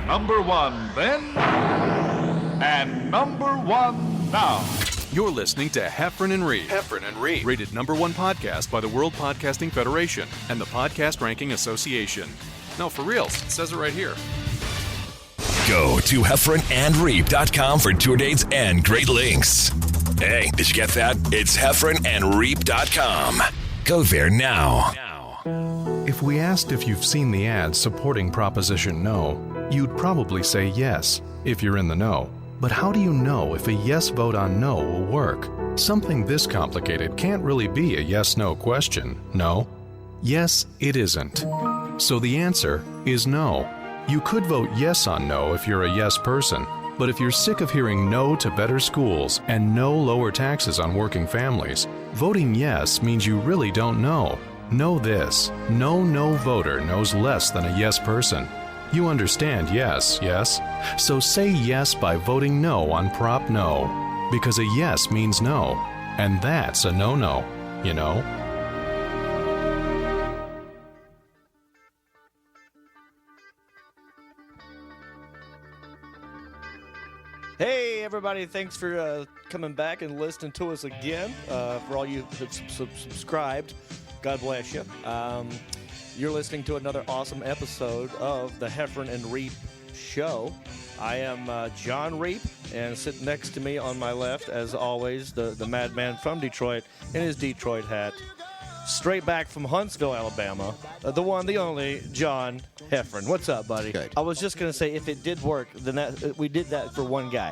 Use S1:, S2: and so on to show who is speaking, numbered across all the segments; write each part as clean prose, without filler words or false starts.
S1: Number one then, and number one now.
S2: You're listening to Heffron Reep.
S3: Heffron Reep.
S2: Rated #1 podcast by the World Podcasting Federation and the Podcast Ranking Association. No, for reals. It says it right here.
S3: Go to heffronandreep.com for tour dates and great links. Hey, did you get that? It's heffronandreep.com. Go there now.
S2: If we asked if you've seen the ads supporting Proposition No, you'd probably say yes, if you're in the know. But how do you know if a yes vote on no will work? Something this complicated can't really be a yes-no question, no? Yes, it isn't. So the answer is no. You could vote yes on no if you're a yes person, but if you're sick of hearing no to better schools and no lower taxes on working families, voting yes means you really don't know. Know this, no voter knows less than a yes person. You understand yes? So say yes by voting no on Prop No, because a yes means no, and that's a no-no, you know?
S4: Hey, everybody, thanks for coming back and listening to us again. For all you who've subscribed, God bless you. You're listening to another awesome episode of the Heffron and Reep Show. I am John Reep, and sitting next to me on my left, as always, the madman from Detroit in his Detroit hat. Straight back from Huntsville, Alabama, the one, the only, John Heffron. What's up, buddy?
S5: Good.
S4: I was just going to say, if it did work, then we did that for one guy.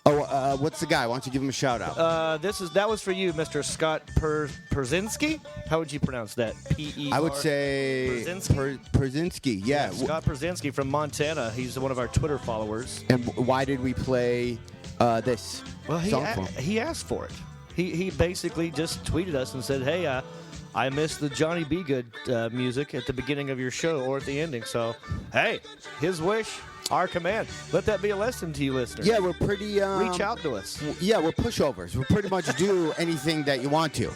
S5: What's the guy? Why don't you give him a shout out?
S4: That was for you, Mr. Scott Perzinski. How would you pronounce that? P-E-R?
S5: I would say Perzinski. Yeah.
S4: Scott Perzinski from Montana. He's one of our Twitter followers.
S5: And why did we play this song for him?
S4: He asked for it. He basically just tweeted us and said, hey, I missed the Johnny B. Good music at the beginning of your show or at the ending. So, hey, his wish, our command. Let that be a lesson to you, listeners.
S5: Yeah, we're pretty...
S4: reach out to us.
S5: Yeah, we're pushovers. We'll pretty much do anything that you want to.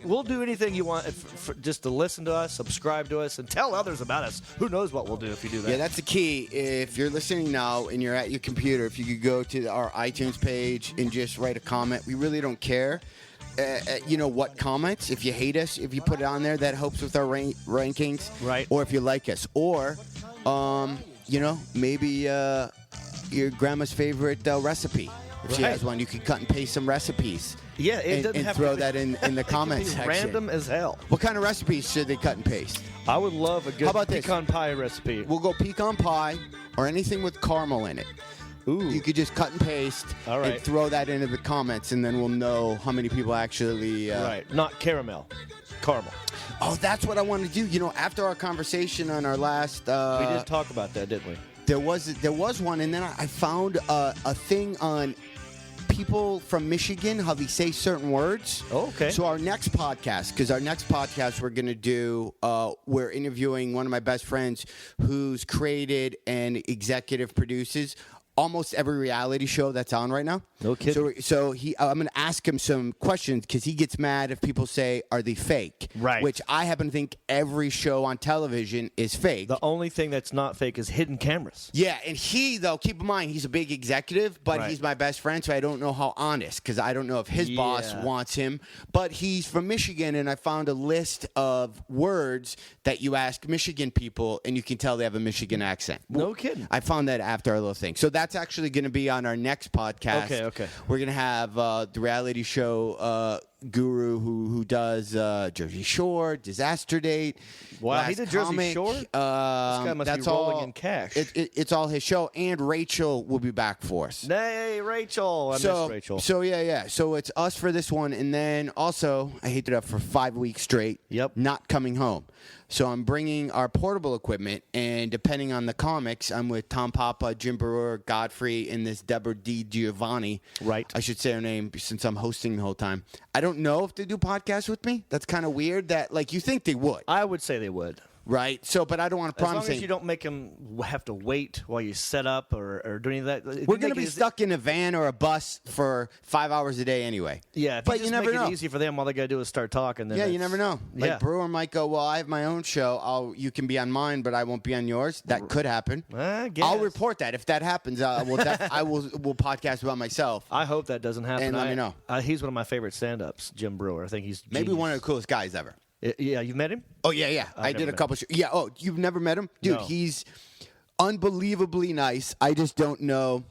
S4: We'll do anything you want just to listen to us, subscribe to us, and tell others about us. Who knows what we'll do if you do that.
S5: Yeah, that's the key. If you're listening now and you're at your computer, if you could go to our iTunes page and just write a comment. We really don't care. What comments. If you hate us, if you put it on there, that helps with our rankings.
S4: Right.
S5: Or if you like us. Or, maybe your grandma's favorite recipe. If she has one, you can cut and paste some recipes.
S4: Yeah,
S5: and throw that in the comments section.
S4: Random as hell.
S5: What kind of recipes should they cut and paste?
S4: I would love a good pecan pie recipe.
S5: We'll go pecan pie or anything with caramel in it.
S4: Ooh.
S5: You could just cut and paste and throw that into the comments, and then we'll know how many people actually...
S4: right, not caramel, caramel.
S5: Oh, that's what I want to do. After our conversation on our last...
S4: we did talk about that, didn't we?
S5: There was one, and then I found a thing on people from Michigan, how they say certain words.
S4: Oh, okay.
S5: So our next podcast we're going to do, we're interviewing one of my best friends who's created and executive produces almost every reality show that's on right now.
S4: No kidding.
S5: So I'm going to ask him some questions because he gets mad if people say, are they fake?
S4: Right.
S5: Which I happen to think every show on television is fake.
S4: The only thing that's not fake is hidden cameras.
S5: Yeah, and though, keep in mind, he's a big executive, but he's my best friend, so I don't know how honest, because I don't know if his boss wants him. But he's from Michigan, and I found a list of words that you ask Michigan people, and you can tell they have a Michigan accent.
S4: No kidding.
S5: I found that after our little thing. So that's actually going to be on our next podcast.
S4: Okay.
S5: We're going to have the reality show guru who does Jersey Shore, Disaster Date.
S4: Wow, he did Jersey Shore? This guy must be rolling in cash.
S5: It's all his show, and Rachel will be back for us.
S4: Hey, Rachel. I miss Rachel.
S5: So, yeah. So it's us for this one, and then also, I hate it up for 5 weeks straight.
S4: Yep.
S5: Not coming home. So I'm bringing our portable equipment, and depending on the comics, I'm with Tom Papa, Jim Brewer, Godfrey, and this Deborah D. Giovanni.
S4: Right.
S5: I should say her name since I'm hosting the whole time. I don't know if they do podcasts with me. That's kind of weird that, you think they would.
S4: I would say they would.
S5: right? So, but I don't want to
S4: As
S5: promise.
S4: long as you don't make them have to wait while you set up or do any of that.
S5: We're going to be stuck in a van or a bus for 5 hours a day anyway.
S4: Yeah,
S5: but
S4: you
S5: never
S4: make
S5: know.
S4: it easy for them. All they got to do is start talking. Then
S5: Yeah, you never know. Like
S4: Yeah.
S5: Brewer might go, well, I have my own show. You can be on mine, but I won't be on yours. That could happen.
S4: I guess.
S5: I'll report that. If that happens, I will podcast about myself.
S4: I hope that doesn't happen.
S5: And let me know.
S4: He's one of my favorite stand-ups, Jim Brewer. I think he's
S5: Maybe
S4: genius.
S5: one of the coolest guys ever.
S4: Yeah, you've met him?
S5: Oh, yeah. I did a couple shows. Yeah, you've never met him? Dude,
S4: No.
S5: he's unbelievably nice. I just don't know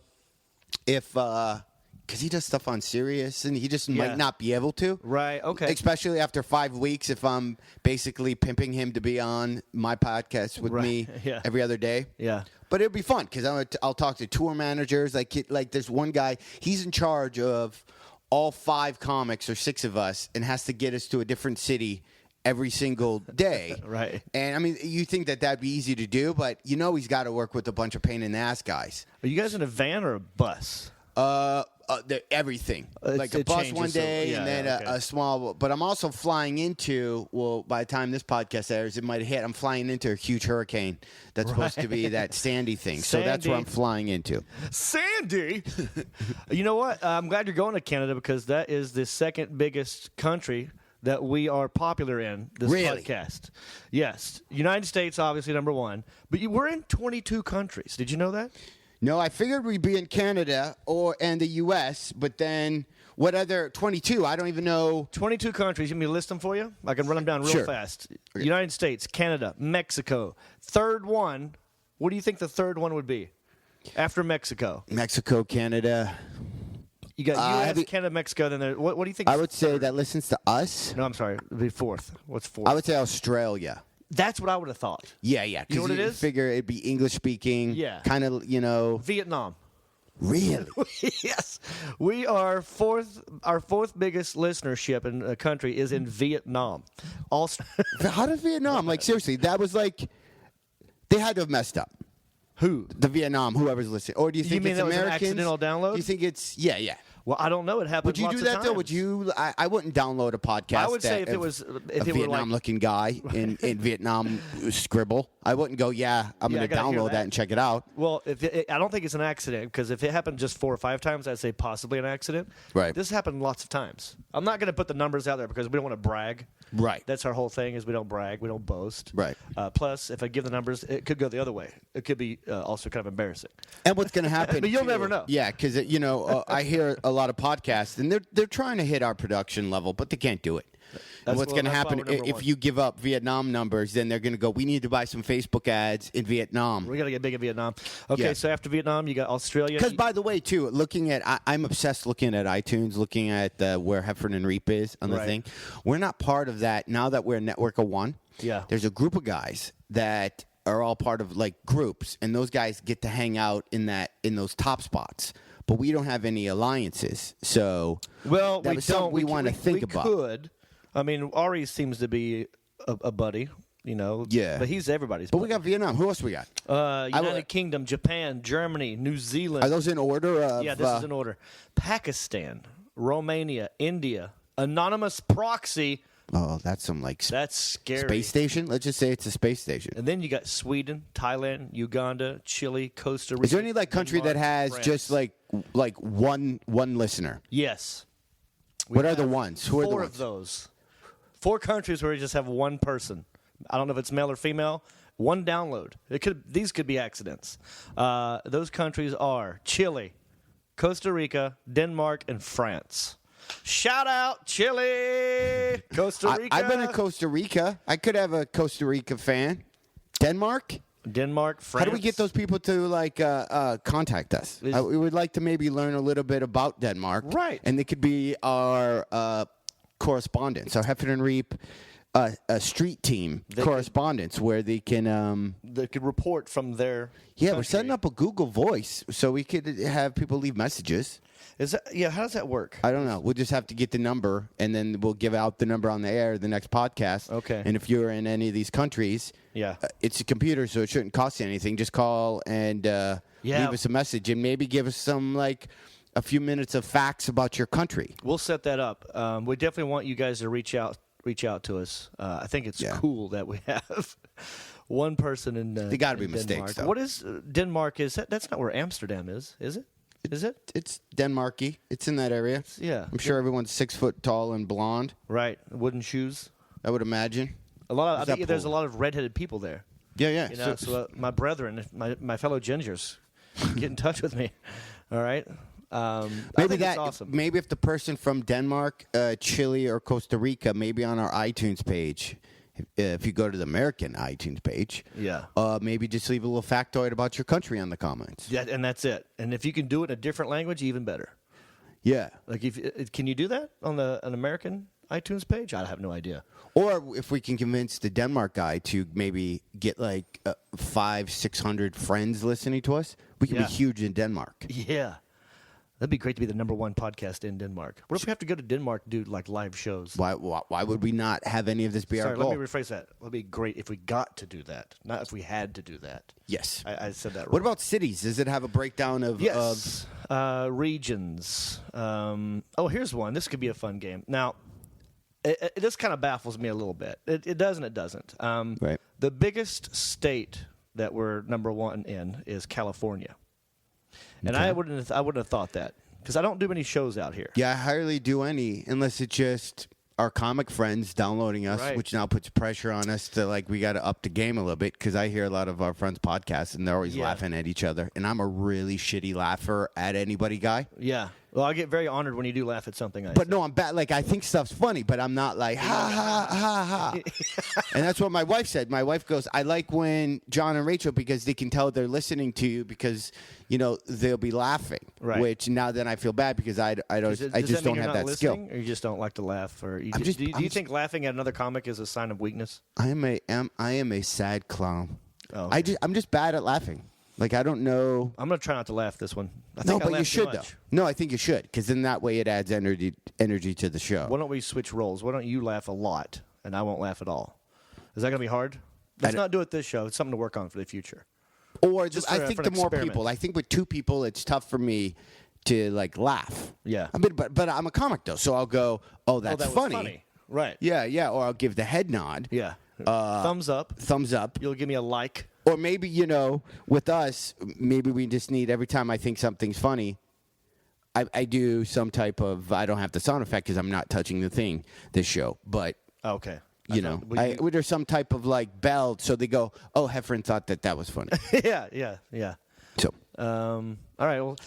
S5: if because he does stuff on Sirius, and he just might not be able to.
S4: Right, okay.
S5: Especially after 5 weeks, if I'm basically pimping him to be on my podcast with me every other day.
S4: Yeah.
S5: But it'll be fun because I'll talk to tour managers. Like there's one guy, he's in charge of all 5 comics or 6 of us and has to get us to a different city every single day.
S4: Right.
S5: And, I mean, you think that'd be easy to do, but he's got to work with a bunch of pain-in-the-ass guys.
S4: Are you guys in a van or a bus?
S5: Everything. Like a bus one day and then a small. But I'm also flying into, by the time this podcast airs, it might hit. I'm flying into a huge hurricane that's supposed to be that Sandy thing. So that's where I'm flying into.
S4: Sandy? You know what? I'm glad you're going to Canada because that is the second biggest country that we are popular in this podcast. Yes. United States, obviously, number 1. But we're in 22 countries. Did you know that?
S5: No, I figured we'd be in Canada and the U.S., but then what other 22? I don't even know.
S4: 22 countries. You want me to list them for you? I can run them down real fast. Okay. United States, Canada, Mexico. Third one, what do you think the third one would be after Mexico?
S5: Mexico, Canada.
S4: You got U.S., Canada, Mexico. Then what do you think?
S5: I would say that listens to us.
S4: No, I'm sorry. It would be fourth. What's fourth?
S5: I would say Australia.
S4: That's what I would have thought.
S5: Yeah.
S4: You know what it is?
S5: Figure it'd be English speaking.
S4: Yeah.
S5: Kind of,
S4: Vietnam.
S5: Really?
S4: Yes. We are fourth. Our fourth biggest listenership in the country is in Vietnam. Also,
S5: how did Vietnam? Like, seriously, that was like, they had to have messed up.
S4: Who?
S5: The Vietnam, whoever's listening. Or do you think
S4: mean
S5: it's
S4: that was an
S5: Americans?
S4: accidental download?
S5: Do you think it's, yeah.
S4: Well, I don't know. It happens.
S5: Would you
S4: lots
S5: do that
S4: of
S5: though?
S4: times.
S5: Would you? I wouldn't download a podcast.
S4: I would say if
S5: a
S4: it was
S5: Vietnam-looking guy in Vietnam scribble. I wouldn't go. Yeah, I'm going to download that and check it out.
S4: Well, I don't think it's an accident because if it happened just 4 or 5 times, I'd say possibly an accident.
S5: Right.
S4: This happened lots of times. I'm not going to put the numbers out there because we don't want to brag.
S5: Right.
S4: That's our whole thing is we don't brag, we don't boast.
S5: Right.
S4: Plus, if I give the numbers, it could go the other way. It could be also kind of embarrassing.
S5: And what's going to happen?
S4: But you'll never know.
S5: Yeah, because I hear a lot of podcasts and they're trying to hit our production level, but they can't do it. And what's going to happen if you give up Vietnam numbers? Then they're going to go, we need to buy some Facebook ads in Vietnam.
S4: We got to get big in Vietnam. Okay, so after Vietnam, you got Australia.
S5: Because, by the way, too, I'm obsessed looking at iTunes, looking at where Heffron and Reep is on the thing. We're not part of that now that we're a network of one.
S4: Yeah.
S5: There's a group of guys that are all part of like groups, and those guys get to hang out in those top spots. But we don't have any alliances, so
S4: we don't.
S5: We want to think about.
S4: We could. I mean, Ari seems to be a buddy,
S5: Yeah.
S4: But he's everybody's
S5: But
S4: buddy.
S5: we got Vietnam. Who else we got?
S4: United Kingdom, Japan, Germany, New Zealand.
S5: Are those in order?
S4: Yeah, this is in order. Pakistan, Romania, India, Anonymous Proxy.
S5: Oh, that's some
S4: That's scary.
S5: Space station? Let's just say it's a space station.
S4: And then you got Sweden, Thailand, Uganda, Chile, Costa Rica.
S5: Is there any country that has
S4: France.
S5: just like one listener?
S4: Yes.
S5: What are the ones? Who are the
S4: Four
S5: ones?
S4: of those. 4 countries where you just have one person. I don't know if it's male or female. One download. These could be accidents. Those countries are Chile, Costa Rica, Denmark, and France. Shout out Chile, Costa Rica.
S5: I've been to Costa Rica. I could have a Costa Rica fan. Denmark, France. How do we get those people to contact us? We would like to maybe learn a little bit about Denmark.
S4: Right.
S5: And they could be our correspondents, our Heffron Reep street team correspondents, where they can
S4: they could report from their country.
S5: We're setting up a Google Voice so we could have people leave messages.
S4: How does that work?
S5: I don't know. We'll just have to get the number, and then we'll give out the number on the air the next podcast.
S4: Okay.
S5: And if you're in any of these countries, it's a computer, so it shouldn't cost you anything. Just call and leave us a message, and maybe give us some a few minutes of facts about your country.
S4: We'll set that up. We definitely want you guys to reach out to us. I think it's cool that we have One person in
S5: They got to be
S4: in
S5: mistakes,
S4: Denmark.
S5: though.
S4: What is Denmark? Is that's not where Amsterdam is it? Is it?
S5: It's Denmarky. It's in that area.
S4: Yeah.
S5: I'm sure everyone's 6 foot tall and blonde.
S4: Right. Wooden shoes.
S5: I would imagine.
S4: I think
S5: that
S4: there's a
S5: pool?
S4: lot of redheaded people there.
S5: Yeah.
S4: You know, so my brethren, my fellow gingers, get in touch with me. All right. I think it's awesome.
S5: Maybe if the person from Denmark, Chile, or Costa Rica, maybe on our iTunes page, if you go to the American iTunes page, maybe just leave a little factoid about your country on the comments.
S4: Yeah, and that's it. And if you can do it in a different language, even better.
S5: Yeah.
S4: Like, can you do that on an American iTunes page? I have no idea.
S5: Or if we can convince the Denmark guy to maybe get like 500-600 friends listening to us, we can be huge in Denmark.
S4: Yeah. That'd be great to be the #1 podcast in Denmark. What if we have to go to Denmark to do like live shows?
S5: Why would we not have any of this be our goal?
S4: Let me rephrase that. It would be great if we got to do that, not if we had to do that.
S5: Yes.
S4: I said that wrong.
S5: What about cities? Does it have a breakdown of...
S4: Yes. Regions. Here's one. This could be a fun game. Now, this kind of baffles me a little bit. It does and it doesn't.
S5: Right.
S4: The biggest state that we're #1 in is California. And I wouldn't have thought that because I don't do many shows out here.
S5: Yeah, I hardly do any unless it's just our comic friends downloading us,
S4: Right.
S5: which now puts pressure on us to we got to up the game a little bit because I hear a lot of our friends' podcasts and they're always laughing at each other. And I'm a really shitty laugher at anybody guy.
S4: Yeah. Well, I get very honored when you do laugh at something I
S5: But
S4: say.
S5: no, I'm bad. Like, I think stuff's funny, but I'm not like, ha, ha, ha, ha. And that's what my wife said. My wife goes, I like when John and Rachel, because they can tell they're listening to you because, they'll be laughing.
S4: Right.
S5: Which now then I feel bad because I
S4: Does
S5: just
S4: that mean
S5: don't
S4: you're
S5: have
S4: not
S5: that skill.
S4: listening, or you just don't like to laugh? Or do
S5: I'm
S4: you think laughing at another comic is a sign of weakness?
S5: I am a sad clown.
S4: Oh, okay.
S5: I'm just bad at laughing. Like, I don't know.
S4: I'm going to try not to laugh this one.
S5: No,
S4: I
S5: but
S4: laugh
S5: you
S4: too
S5: should,
S4: much.
S5: though. No, I think you should, because then that way it adds energy to the show.
S4: Why don't we switch roles? Why don't you laugh a lot, and I won't laugh at all? Is that going to be hard? Let's not do it this show. It's something to work on for the future.
S5: Or
S4: Just
S5: I
S4: for
S5: think
S4: an
S5: the more
S4: experiment.
S5: people. I think with 2 people, it's tough for me to, laugh.
S4: Yeah.
S5: I mean, but I'm a comic, though, so I'll go, oh, that's
S4: that was
S5: funny.
S4: Right.
S5: Yeah, or I'll give the head nod.
S4: Yeah. Thumbs up.
S5: Thumbs up.
S4: You'll give me a like.
S5: Or maybe, with us, maybe we just need, every time I think something's funny, I do some type of, I don't have the sound effect because I'm not touching the thing this show. But,
S4: Okay.
S5: there's some type of bell, so they go, oh, Heffron thought that was funny.
S4: Yeah.
S5: So,
S4: All right. Well,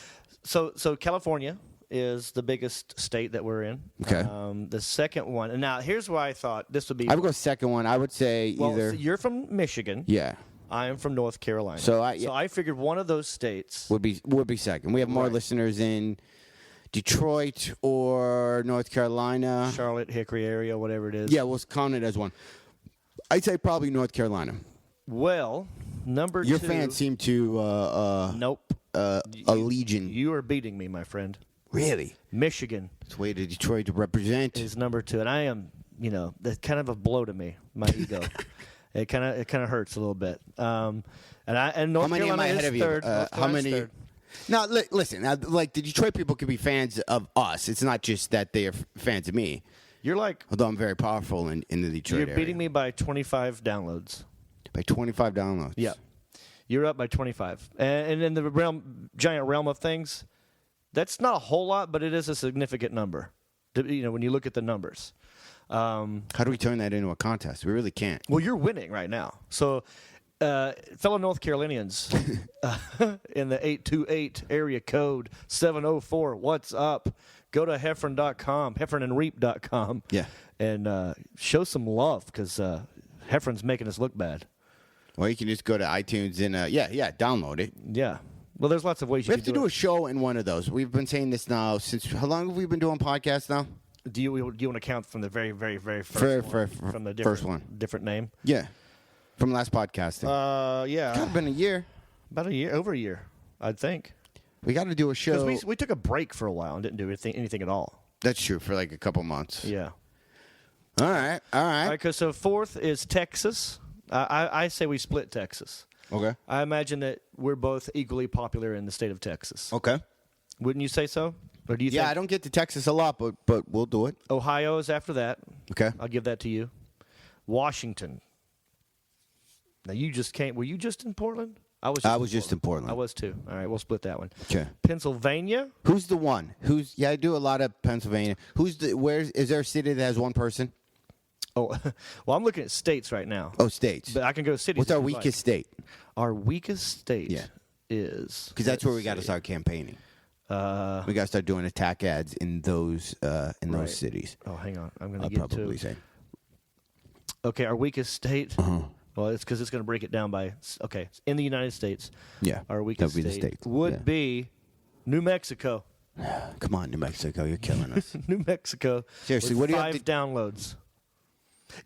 S4: so California is the biggest state that we're in.
S5: Okay.
S4: The second one, and now here's why I thought this would be.
S5: I would go second one. I would say either.
S4: So you're from Michigan.
S5: Yeah.
S4: I am from North Carolina.
S5: So I
S4: figured one of those states
S5: would be second. We have more listeners in Detroit or North Carolina.
S4: Charlotte, Hickory area, whatever it is.
S5: Yeah, we'll count it as one. I'd say probably North Carolina.
S4: Well, number
S5: Your
S4: 2.
S5: fans seem to
S4: Nope.
S5: a legion.
S4: You are beating me, my friend.
S5: Really?
S4: Michigan
S5: It's way to Detroit to represent.
S4: is number 2, and I am, that's kind of a blow to me, my ego. It kind of hurts a little bit. And North
S5: How many am
S4: Carolina
S5: I ahead
S4: is
S5: of you?
S4: third. North
S5: How
S4: Carolina's
S5: many?
S4: third.
S5: Now, listen. The Detroit people could be fans of us. It's not just that they are fans of me.
S4: You're like
S5: Although I'm very powerful in the Detroit
S4: you're
S5: area.
S4: beating me by 25 downloads.
S5: By 25 downloads.
S4: Yeah, you're up by 25. And in the giant realm of things, that's not a whole lot, but it is a significant number. When you look at the numbers.
S5: How do we turn that into a contest? We really can't.
S4: Well, you're winning right now. So, fellow North Carolinians, in the 828 area code 704, what's up? Go to Heffron.com, heffronandreep.com.
S5: Yeah.
S4: And show some love because Heffron's making us look bad.
S5: Or you can just go to iTunes and download it.
S4: Yeah. Well, there's lots of ways
S5: We
S4: you
S5: have
S4: can
S5: to do
S4: it.
S5: a show in one of those. We've been saying this now since how long have we been doing podcasts now?
S4: Do you want to count from the very, very, very first one? From the
S5: first one.
S4: Different name?
S5: Yeah. From last podcasting.
S4: Yeah.
S5: It's been a year.
S4: About a year, over a year, I'd think.
S5: We got to do a show.
S4: Because we took a break for a while and didn't do anything at all.
S5: That's true, for a couple months.
S4: Yeah.
S5: All right.
S4: All right, because so fourth is Texas. I say we split Texas.
S5: Okay.
S4: I imagine that we're both equally popular in the state of Texas.
S5: Okay.
S4: Wouldn't you say so? Or do you
S5: Yeah,
S4: think
S5: I don't get to Texas a lot, but we'll do it.
S4: Ohio is after that?
S5: Okay.
S4: I'll give that to you. Washington. Now, you just came. Were you just in Portland?
S5: I was just in Portland.
S4: I was too. All right, we'll split that one.
S5: Okay.
S4: Pennsylvania.
S5: Who's the one? Yeah, I do a lot of Pennsylvania. Is there a city that has one person?
S4: Oh, well, I'm looking at states right now.
S5: Oh, states.
S4: But I can go cities.
S5: What's our weakest state?
S4: Our weakest state
S5: Yeah.
S4: is...
S5: Because that's where we got to start campaigning. We got to start doing attack ads in those cities.
S4: Oh, hang on. I'm going to
S5: I'll
S4: get
S5: probably
S4: to...
S5: say.
S4: Okay, our weakest state...
S5: Uh-huh.
S4: Well, it's because it's going to break it down by... Okay, in the United States,
S5: Yeah,
S4: our weakest
S5: that would be the
S4: state
S5: state.
S4: would
S5: Yeah.
S4: be New Mexico.
S5: Come on, New Mexico, you're killing us.
S4: New Mexico.
S5: Seriously,
S4: with
S5: what do you have
S4: 5
S5: to-
S4: downloads.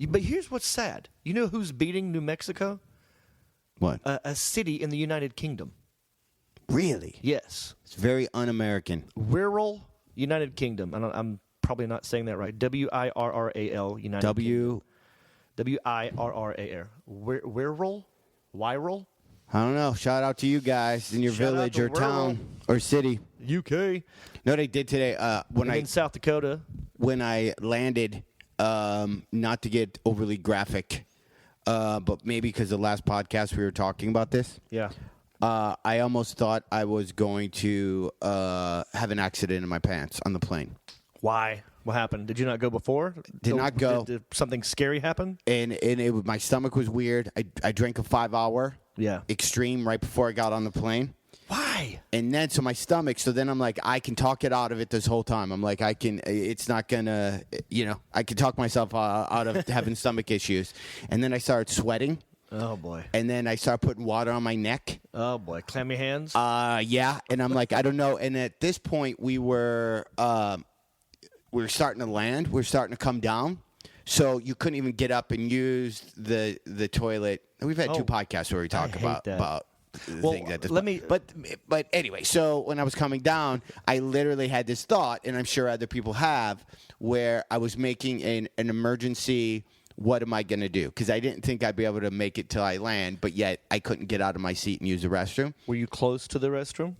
S4: But here's what's sad. You know who's beating New Mexico?
S5: What?
S4: A city in the United Kingdom.
S5: Really?
S4: Yes.
S5: It's very un-American.
S4: Wirral, United Kingdom. I'm probably not saying that right. Wirral, United Kingdom. Wirral. Wirral? Wirral?
S5: I don't know. Shout out to you guys in your
S4: Shout out
S5: village
S4: to
S5: or town or city.
S4: UK.
S5: You know what I did today?
S4: In South Dakota.
S5: When I landed, not to get overly graphic, but maybe because the last podcast we were talking about this.
S4: Yeah.
S5: I almost thought I was going to have an accident in my pants on the plane.
S4: Why? What happened? Did you not go before?
S5: Did not go.
S4: Did something scary happen?
S5: And my stomach was weird. I drank a 5-hour extreme right before I got on the plane.
S4: Why?
S5: And then, so my stomach, so then I'm like, I can talk it out of it this whole time. I'm like, it's not going to, I can talk myself out of having stomach issues. And then I started sweating.
S4: Oh, boy.
S5: And then I started putting water on my neck.
S4: Oh, boy. Clammy hands?
S5: Yeah. And I'm like, I don't know. And at this point, we were starting to land. We were starting to come down. So you couldn't even get up and use the toilet. We've had 2 podcasts where we talk about things at this point. But anyway, so when I was coming down, I literally had this thought, and I'm sure other people have, where I was making an emergency. What am I going to do? Because I didn't think I'd be able to make it till I land, but yet I couldn't get out of my seat and use the restroom.
S4: Were you close to the restroom?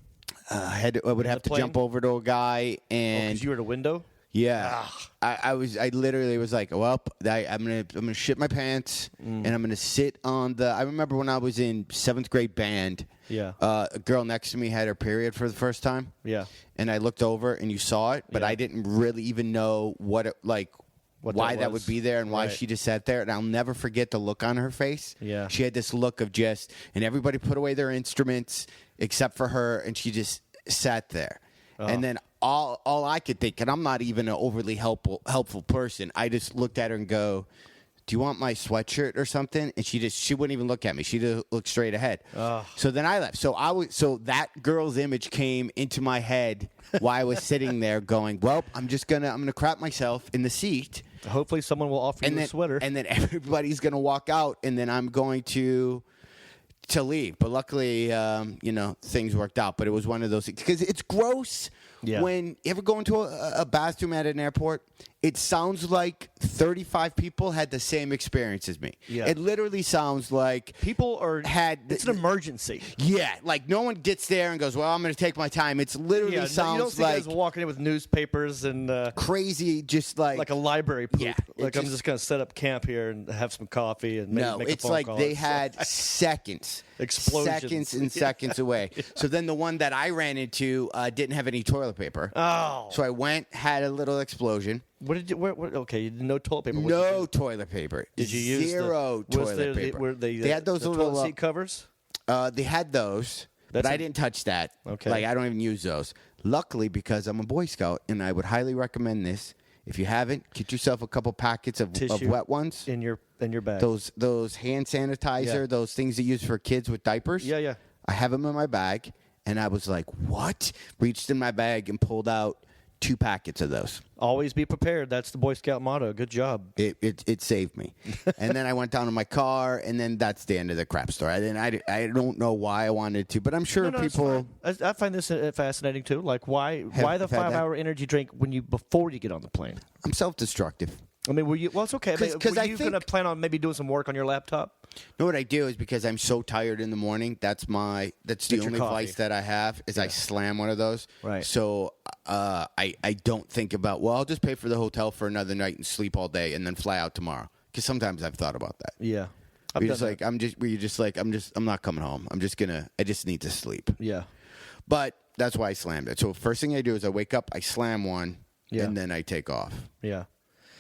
S5: I would have to jump over to a guy, and
S4: because you were at a window.
S5: Yeah, I literally was like, well, I'm gonna shit my pants, and I'm gonna sit on the. I remember when I was in 7th grade band.
S4: Yeah.
S5: A girl next to me had her period for the first time.
S4: Yeah.
S5: And I looked over, and you saw it, but I didn't really even know why that would be there and why she just sat there. And I'll never forget the look on her face.
S4: Yeah.
S5: She had this look of just, and everybody put away their instruments except for her, and she just sat there. And then all I could think, and I'm not even an overly helpful person, I just looked at her and go, do you want my sweatshirt or something? And she wouldn't even look at me. She just looked straight ahead. So then I left. So that girl's image came into my head while I was sitting there going, well, I'm gonna crap myself in the seat.
S4: Hopefully someone will offer you a sweater.
S5: And then everybody's gonna walk out, and then I'm going to leave. But luckily, things worked out. But it was one of those things. Because it's gross when you ever go into a bathroom at an airport, it sounds like 35 people had the same experience as me.
S4: Yeah.
S5: It literally sounds like
S4: it's an emergency.
S5: Yeah, like no one gets there and goes, well, I'm going to take my time. It's literally sounds
S4: you don't see
S5: like
S4: guys walking in with newspapers and
S5: crazy, just like
S4: a library poop.
S5: Yeah,
S4: like I'm just going to set up camp here and have some coffee and make a phone
S5: it's like
S4: call.
S5: they had seconds.
S4: Explosions.
S5: Seconds and seconds away. So then the one that I ran into didn't have any toilet paper.
S4: Oh.
S5: So I went, had a little explosion.
S4: What did you? Okay, no toilet paper.
S5: No toilet paper.
S4: Did you use
S5: zero toilet paper?
S4: Were they
S5: had those
S4: the
S5: little
S4: toilet seat covers.
S5: They had those, but I didn't touch that.
S4: Okay,
S5: like I don't even use those. Luckily, because I'm a Boy Scout, and I would highly recommend this. If you haven't, get yourself a couple packets of wet ones
S4: in your bag.
S5: Those hand sanitizer, those things you use for kids with diapers.
S4: Yeah.
S5: I have them in my bag, and I was like, "What?" Reached in my bag and pulled out 2 packets of those.
S4: Always be prepared. That's the Boy Scout motto. Good job.
S5: It saved me. And then I went down to my car, and then that's the end of the crap story. I don't know why I wanted to, but I'm sure people.
S4: I find this fascinating too. Like why the 5-hour energy drink before you get on the plane?
S5: I'm self-destructive.
S4: I mean, well, it's okay.
S5: Because
S4: were you going to plan on maybe doing some work on your laptop?
S5: No, what I do is because I'm so tired in the morning. That's the only vice that I have is I slam one of those.
S4: Right.
S5: So I don't think about, well, I'll just pay for the hotel for another night and sleep all day and then fly out tomorrow. Because sometimes I've thought about that.
S4: Yeah.
S5: I'm not coming home. I just need to sleep.
S4: Yeah.
S5: But that's why I slammed it. So first thing I do is I wake up, I slam one, and then I take off.
S4: Yeah.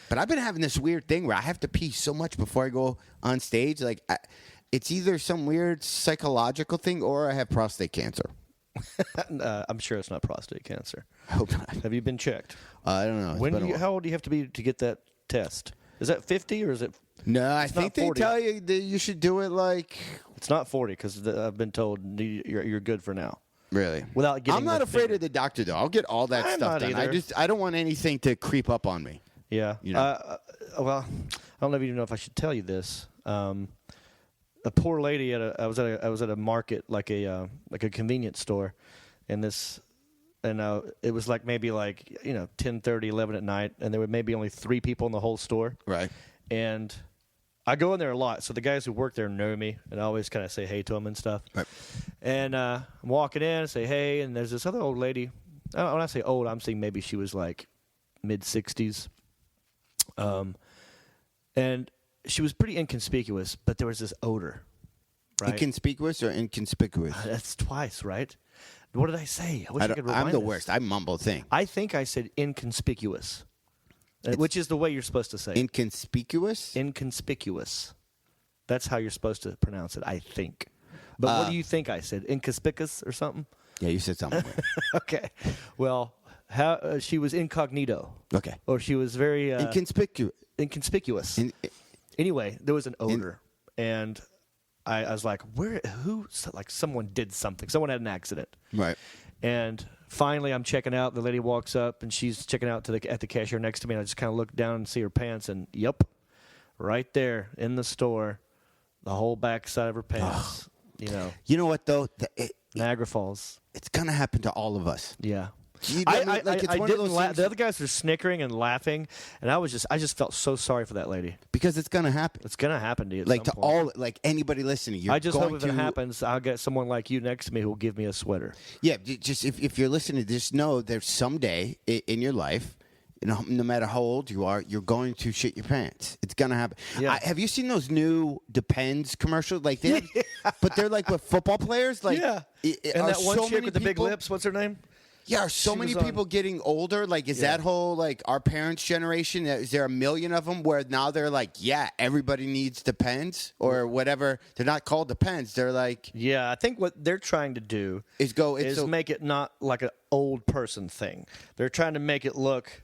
S5: But I've been having this weird thing where I have to pee so much before I go on stage. Like, it's either some weird psychological thing or I have prostate cancer.
S4: I'm sure it's not prostate cancer.
S5: I hope not.
S4: Have you been checked?
S5: I don't know.
S4: How old do you have to be to get that test? Is that 50 or is it?
S5: No, I think they
S4: 40.
S5: tell you that you should do it like.
S4: It's not 40 because I've been told you're good for now.
S5: Really?
S4: Without getting.
S5: I'm not afraid of the doctor though. I'll get all that stuff done.
S4: Either.
S5: I don't want anything to creep up on me.
S4: Yeah.
S5: You know?
S4: Well, I don't even know if I should tell you this. A poor lady I was at a market, like a convenience store, and it was like maybe 10:30, 11 at night, and there were maybe only 3 people in the whole store.
S5: Right.
S4: And I go in there a lot, so the guys who work there know me, and I always kind of say hey to them and stuff.
S5: Right.
S4: And I'm walking in, say hey, and there's this other old lady. When I say old, I'm saying maybe she was like mid-60s. And she was pretty inconspicuous, but there was this odor. Right?
S5: Inconspicuous or inconspicuous?
S4: That's twice, right? What did I say? I wish I could rewind
S5: I'm the
S4: this.
S5: worst. I mumble thing.
S4: I think I said inconspicuous, which is the way you're supposed to say it.
S5: Inconspicuous?
S4: Inconspicuous. That's how you're supposed to pronounce it, I think. But what do you think I said? Inconspicuous or something?
S5: Yeah, you said something.
S4: Okay. Well, she was incognito.
S5: Okay.
S4: Or she was very
S5: inconspicuous.
S4: Anyway, there was an odor, and I was like, who? Like someone did something. Someone had an accident.
S5: Right.
S4: And finally, I'm checking out. The lady walks up, and she's checking out at the cashier next to me. And I just kind of look down and see her pants, and yep, right there in the store, the whole back side of her pants.
S5: You know what though?
S4: Niagara Falls.
S5: It's gonna happen to all of us.
S4: Yeah.
S5: I didn't
S4: laugh. The other guys were snickering and laughing, and I just felt so sorry for that lady.
S5: Because it's gonna happen.
S4: It's gonna happen to you.
S5: Anybody listening.
S4: I just hope if it happens, I'll get someone like you next to me who will give me a sweater.
S5: Yeah, just if you're listening, just know there's someday in your life, no matter how old you are, you're going to shit your pants. It's gonna happen.
S4: Yeah.
S5: Have you seen those new Depends commercials? Like but they're like with football players. Like
S4: and that one chick with the big lips. What's her name?
S5: Yeah, are so many people getting older? Like, is that whole, like, our parents' generation, is there a million of them where now they're like, yeah, everybody needs Depends or whatever? They're not called Depends. They're like...
S4: Yeah, I think what they're trying to do is make it not like an old person thing. They're trying to make it look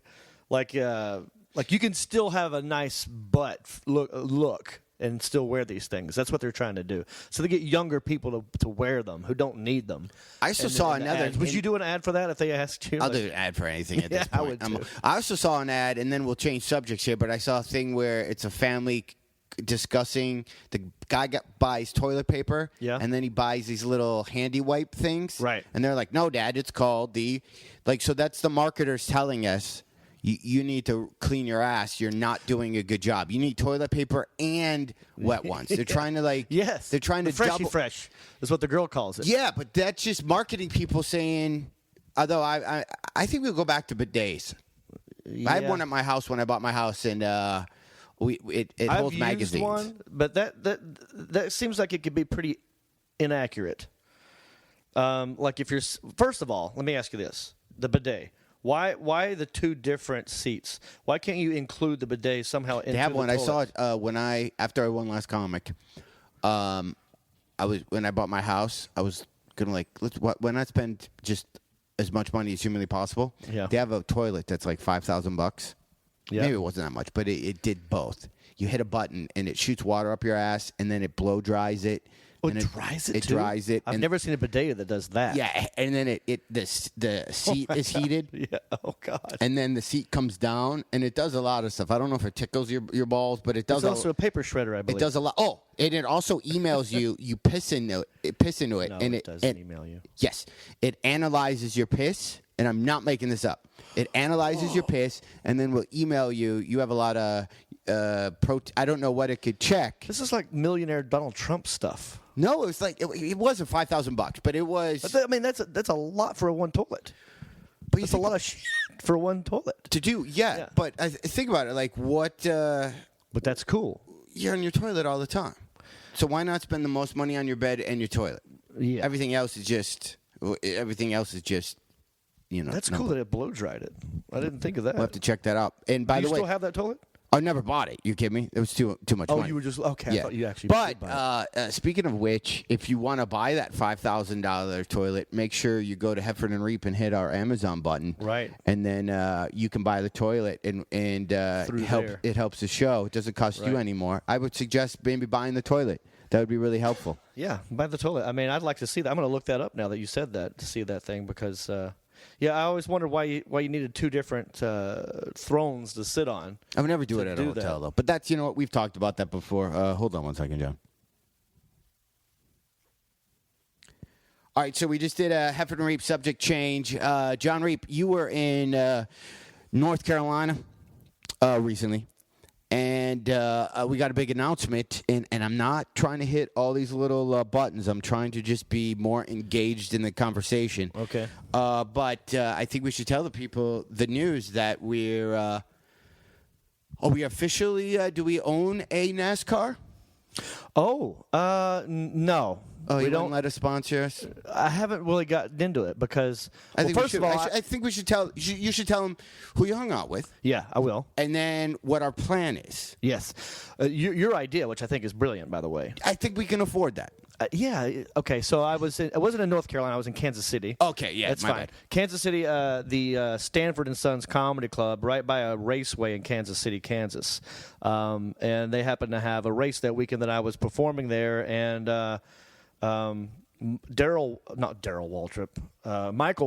S4: like you can still have a nice butt look and still wear these things. That's what they're trying to do. So they get younger people to wear them who don't need them.
S5: I also saw another...
S4: Would you do an ad for that if they asked you?
S5: I'll do an ad for anything at this point.
S4: I would too.
S5: I also saw an ad, and then we'll change subjects here, but I saw a thing where it's a family discussing... The guy buys toilet paper, and then he buys these little handy wipe things.
S4: Right.
S5: And they're like, no, Dad, it's called the... So that's the marketers telling us, you need to clean your ass. You're not doing a good job. You need toilet paper and wet ones. They're trying to
S4: Yes.
S5: They're trying to
S4: fresh is what the girl calls it.
S5: Yeah, but that's just marketing people saying. Although I think we'll go back to bidets.
S4: Yeah.
S5: I had one at my house when I bought my house, and it holds magazines.
S4: Used one, but that seems like it could be pretty inaccurate. Like if you're first of all, let me ask you this: the bidet. Why the two different seats? Why can't you include the bidet somehow into
S5: They have
S4: the
S5: one.
S4: toilet?
S5: I saw it after I won last comic. When I bought my house, I was gonna why not spend just as much money as humanly possible?
S4: Yeah.
S5: They have a toilet that's like $5,000.
S4: Yeah.
S5: Maybe it wasn't that much, but it did both. You hit a button and it shoots water up your ass, and then it blow dries it.
S4: Oh, it dries it
S5: It
S4: too?
S5: dries it.
S4: I've never seen a bidet that does that.
S5: Yeah, and then the seat is heated.
S4: Yeah. Oh God.
S5: And then the seat comes down, and it does a lot of stuff. I don't know if it tickles your balls, but it does.
S4: It's also a paper shredder, I believe.
S5: It does a lot. Oh, and it also emails you. You piss into it,
S4: No,
S5: and
S4: it doesn't email you.
S5: Yes, it analyzes your piss, and I'm not making this up. It analyzes your piss, and then will email you. You have a lot of I don't know what it could check.
S4: This is like millionaire Donald Trump stuff.
S5: No, it was like it wasn't $5,000, but it was.
S4: That's a lot for one toilet. But it's a lot of shit for one toilet
S5: to do. Yeah. But think about it. Like what?
S4: But that's cool.
S5: You're on your toilet all the time. So why not spend the most money on your bed and your toilet?
S4: Yeah.
S5: Everything else is just,
S4: That's cool that it blow dried it. I didn't think of that.
S5: We'll have to check that out. And by
S4: Do
S5: the
S4: you
S5: way,
S4: still have that toilet?
S5: I never bought it. You kidding me? It was too much money.
S4: Oh, you were just okay.
S5: Yeah.
S4: I thought you actually.
S5: But
S4: did buy it.
S5: speaking of which, if you want to buy that $5,000 toilet, make sure you go to Heffron Reep and hit our Amazon button.
S4: Right.
S5: And then you can buy the toilet and help.
S4: there.
S5: It helps the show. It doesn't cost you anymore. I would suggest maybe buying the toilet. That would be really helpful.
S4: Yeah, buy the toilet. I mean, I'd like to see that. I'm going to look that up now that you said that to see that thing because. I always wondered why you needed two different thrones to sit on.
S5: I would never do it at a hotel, though. But that's, what, we've talked about that before. Hold on one second, John. All right, so we just did a Heffron Reep subject change. John Reep, you were in North Carolina recently. And we got a big announcement, and I'm not trying to hit all these little buttons. I'm trying to just be more engaged in the conversation.
S4: Okay.
S5: But I think we should tell the people the news that we're we officially, do we own a NASCAR?
S4: No.
S5: Oh,
S4: we
S5: you
S4: don't
S5: won't let us sponsor us?
S4: I haven't really gotten into it because
S5: First of all, I think we should tell you should tell them who you hung out with.
S4: Yeah, I will.
S5: And then what our plan is.
S4: Yes. Your idea, which I think is brilliant, by the way.
S5: I think we can afford that.
S4: Okay. So I wasn't in North Carolina. I was in Kansas City.
S5: Okay, yeah,
S4: that's
S5: my
S4: fine.
S5: bad.
S4: Kansas City, the Stanford and Sons Comedy Club, right by a raceway in Kansas City, Kansas, and they happened to have a race that weekend that I was performing there, and Michael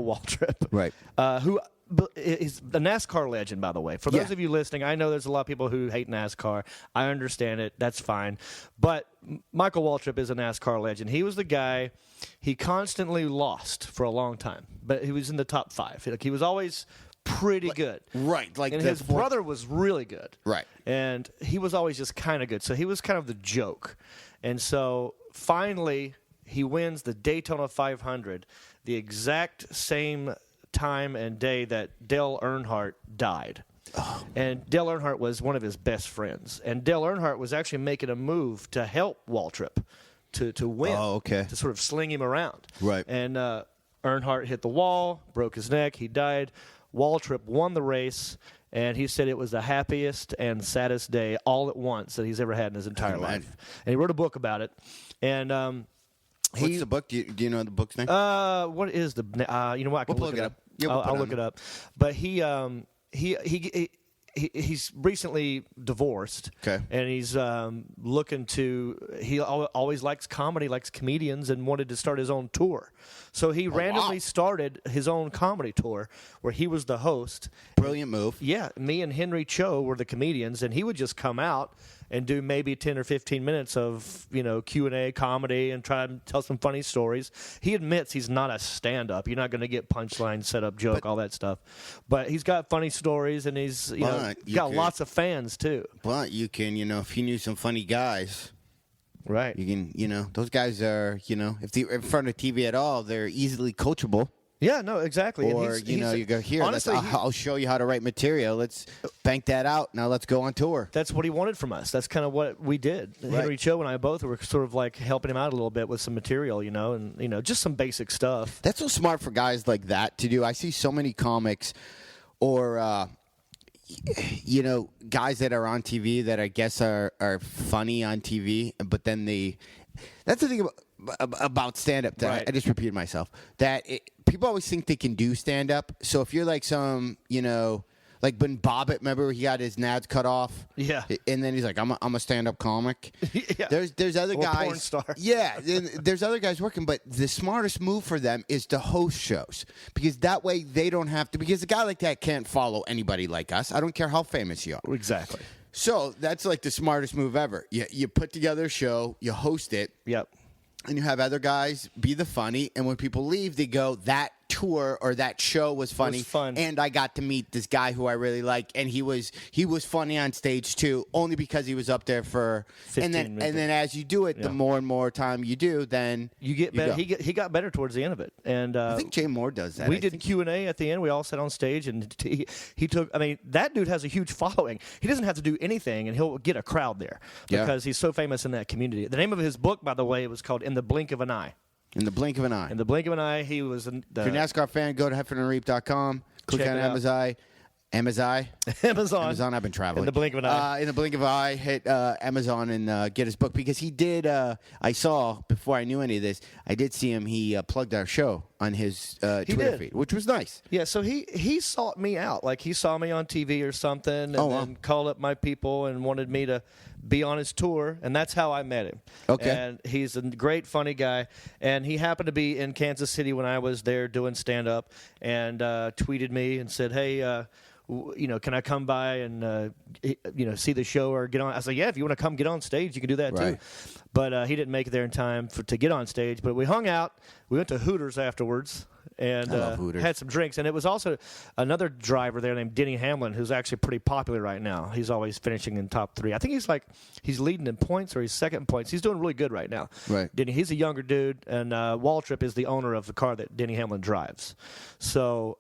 S4: Waltrip,
S5: right,
S4: who is the NASCAR legend, by the way. For those of you listening, I know there's a lot of people who hate NASCAR. I understand it. That's fine. But Michael Waltrip is a NASCAR legend. He was the guy. He constantly lost for a long time, but he was in the top 5. Like, he was always pretty good.
S5: Right.
S4: And his brother was really good.
S5: Right.
S4: And he was always just kind of good. So he was kind of the joke. And so finally he wins the Daytona 500, the exact same time and day that Dale Earnhardt died. Oh. And Dale Earnhardt was one of his best friends. And Dale Earnhardt was actually making a move to help Waltrip to win.
S5: Oh, okay.
S4: To sort of sling him around.
S5: Right.
S4: And Earnhardt hit the wall, broke his neck, he died. Waltrip won the race, and he said it was the happiest and saddest day all at once that he's ever had in his entire life. And he wrote a book about it. And
S5: what's the book? Do you know the book's name?
S4: What is the? You know what? I can look it up.
S5: Yeah,
S4: I'll look it up. But he's recently divorced.
S5: Okay.
S4: And he's looking to. He always likes comedy, likes comedians, and wanted to start his own tour. So he randomly started his own comedy tour where he was the host.
S5: Brilliant move.
S4: Yeah, me and Henry Cho were the comedians, and he would just come out and do maybe 10 or 15 minutes of, Q&A comedy and try to tell some funny stories. He admits he's not a stand-up. You're not going to get punchline, set-up, joke, all that stuff. But he's got funny stories, and he's got lots of fans, too.
S5: But you can, if you knew some funny guys...
S4: Right.
S5: You can, those guys are, if they're in front of TV at all, they're easily coachable.
S4: Yeah, no, exactly.
S5: Or, you go, here, honestly, I'll show you how to write material. Let's bank that out. Now let's go on tour.
S4: That's what he wanted from us. That's kind of what we did. Right. Henry Cho and I both were sort of like helping him out a little bit with some material, and, just some basic stuff.
S5: That's so smart for guys like that to do. I see so many comics or, guys that are on TV that I guess are funny on TV, but then that's the thing about stand-up that
S4: right.
S5: I just repeated myself, that people always think they can do stand-up. So if you're like some, like when Bobbitt, remember he got his nads cut off?
S4: Yeah.
S5: And then he's like, I'm a stand-up comic.
S4: Yeah.
S5: There's other
S4: or
S5: guys.
S4: Porn star.
S5: Yeah. There's other guys working, but the smartest move for them is to host shows. Because that way they don't have to, because a guy like that can't follow anybody like us. I don't care how famous you are.
S4: Exactly.
S5: So that's like the smartest move ever. You put together a show, you host it.
S4: Yep.
S5: And you have other guys be the funny, and when people leave, they go, that tour or that show was funny.
S4: It was fun.
S5: And I got to meet this guy who I really like, and he was funny on stage too, only because he was up there for
S4: 15
S5: and
S4: minutes.
S5: then as you do it, the more and more time you do, then
S4: You get better.
S5: go.
S4: He got better towards the end of it, and
S5: I think Jay Moore does that.
S4: we
S5: I
S4: did
S5: think.
S4: Q&A at the end. We all sat on stage, and he took. I mean, that dude has a huge following. He doesn't have to do anything, and he'll get a crowd there
S5: Yeah.
S4: because he's so famous in that community. The name of his book, by the way, was called "In the Blink of an Eye."
S5: In the blink of an eye.
S4: In the blink of an eye, he was in the
S5: If you're a NASCAR fan, go to heffronandreep.com. Click
S4: Check
S5: on
S4: it out.
S5: Amazon.
S4: Amazon.
S5: I've been traveling.
S4: In the blink of an eye.
S5: In the blink of an eye, hit Amazon and get his book because he did. I saw before I knew any of this. I did see him. He plugged our show on his Twitter
S4: did.
S5: feed, which was nice.
S4: Yeah, so he sought me out. Like he saw me on TV or something, and
S5: wow.
S4: then called up my people and wanted me to be on his tour, and that's how I met him.
S5: Okay.
S4: And he's a great, funny guy, and he happened to be in Kansas City when I was there doing stand-up, and tweeted me and said, "Hey, can I come by and see the show or get on?" I said, "Yeah, if you want to come get on stage, you can do that too."
S5: Right.
S4: But he didn't make it there in time to get on stage. But we hung out. We went to Hooters afterwards and
S5: I love Hooters.
S4: had some drinks. And it was also another driver there named Denny Hamlin, who's actually pretty popular right now. He's always finishing in top 3. I think he's leading in points or he's second in points. He's doing really good right now.
S5: Right.
S4: Denny, he's a younger dude, and Waltrip is the owner of the car that Denny Hamlin drives. So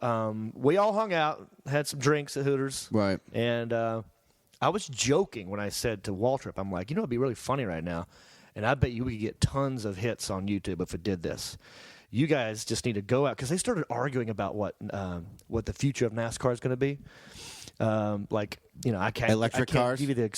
S4: we all hung out, had some drinks at Hooters.
S5: Right.
S4: And I was joking when I said to Waltrip, I'm like, it'd be really funny right now. And I bet you we could get tons of hits on YouTube if it did this. You guys just need to go out because they started arguing about what the future of NASCAR is going to be. I can't
S5: Electric cars?
S4: give you the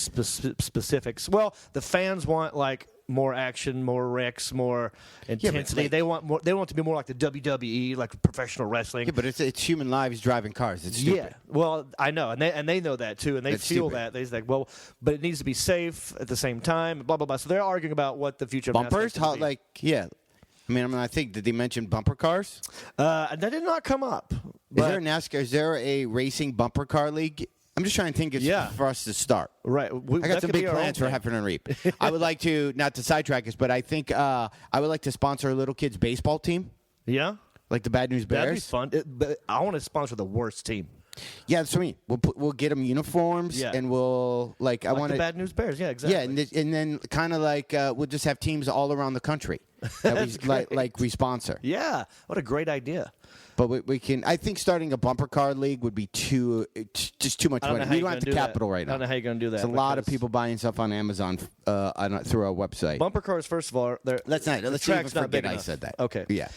S4: specifics. Well, the fans want like more action, more wrecks, more intensity. They want more. They want it to be more like the WWE, like professional wrestling.
S5: Yeah, but it's human lives driving cars. It's stupid.
S4: Yeah, well, I know, and they know that too, and they
S5: That's
S4: feel
S5: stupid.
S4: that. They're like, well, but it needs to be safe at the same time, blah blah blah. So they're arguing about what the future of NASCAR
S5: Bumpers?
S4: is gonna
S5: How
S4: be.
S5: yeah. I think did they mention bumper cars?
S4: That did not come up.
S5: Is
S4: But,
S5: there a NASCAR? Is there a racing bumper car league? I'm just trying to think. It's
S4: Yeah.
S5: for us to start.
S4: right?
S5: I got some big plans for Heffron and Reep. I would like to, not to sidetrack us, but I think I would like to sponsor a little kids baseball team,
S4: Yeah,
S5: like the Bad News Bears.
S4: that'd be fun. But I want to sponsor the worst team,
S5: Yeah, that's what I mean. We'll get them uniforms,
S4: Yeah.
S5: and we'll I
S4: like
S5: want
S4: the Bad News Bears. Yeah, exactly.
S5: Yeah, and then kind of like we'll just have teams all around the country that we sponsor.
S4: Yeah, what a great idea.
S5: But we can. I think starting a bumper car league would be just too much
S4: I don't know
S5: money.
S4: how
S5: We
S4: you're
S5: don't have
S4: gonna
S5: the
S4: do that.
S5: capital right now.
S4: I don't know how you're going to do that.
S5: There's a lot of
S4: because
S5: people buying stuff on Amazon through our website.
S4: Bumper cars, first of all,
S5: Let's
S4: the
S5: even
S4: track's not
S5: forget
S4: big
S5: I
S4: enough.
S5: said that.
S4: Okay.
S5: Yeah.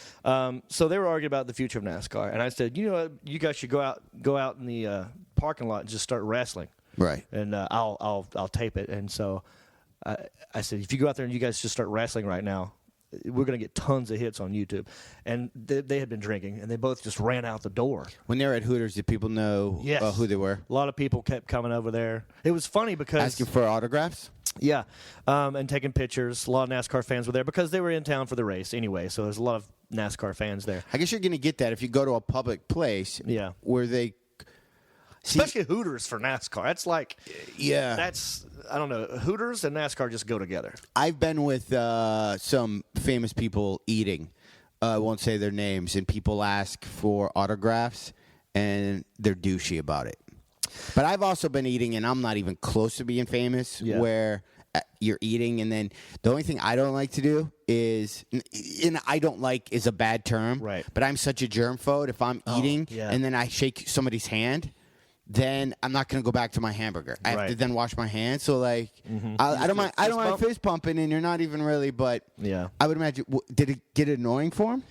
S4: So they were arguing about the future of NASCAR, and I said, you guys should go out in the parking lot and just start wrestling,
S5: Right.
S4: and I'll tape it. And so I said, if you go out there and you guys just start wrestling right now, we're going to get tons of hits on YouTube. And they had been drinking, and they both just ran out the door.
S5: When they were at Hooters, did people know
S4: Yes.
S5: who they were?
S4: A lot of people kept coming over there. It was funny because
S5: Asking for autographs?
S4: yeah, and taking pictures. A lot of NASCAR fans were there because they were in town for the race anyway. So there's a lot of NASCAR fans there.
S5: I guess you're going to get that if you go to a public place
S4: Yeah.
S5: where they see,
S4: Especially Hooters for NASCAR. That's like,
S5: yeah.
S4: I don't know, Hooters and NASCAR just go together.
S5: I've been with some famous people eating. I won't say their names, and people ask for autographs, and they're douchey about it. But I've also been eating, and I'm not even close to being famous,
S4: Yeah.
S5: where you're eating, and then the only thing I don't like to do is, and I don't like is a bad term,
S4: Right.
S5: but I'm such a germphobe. If I'm eating
S4: yeah.
S5: and then I shake somebody's hand, then I'm not going to go back to my hamburger. I have to
S4: Right.
S5: then wash my hands. So like, I don't mind. I don't mind fist pumping, and you're not even really. But
S4: Yeah.
S5: I would imagine. Did it get annoying for him?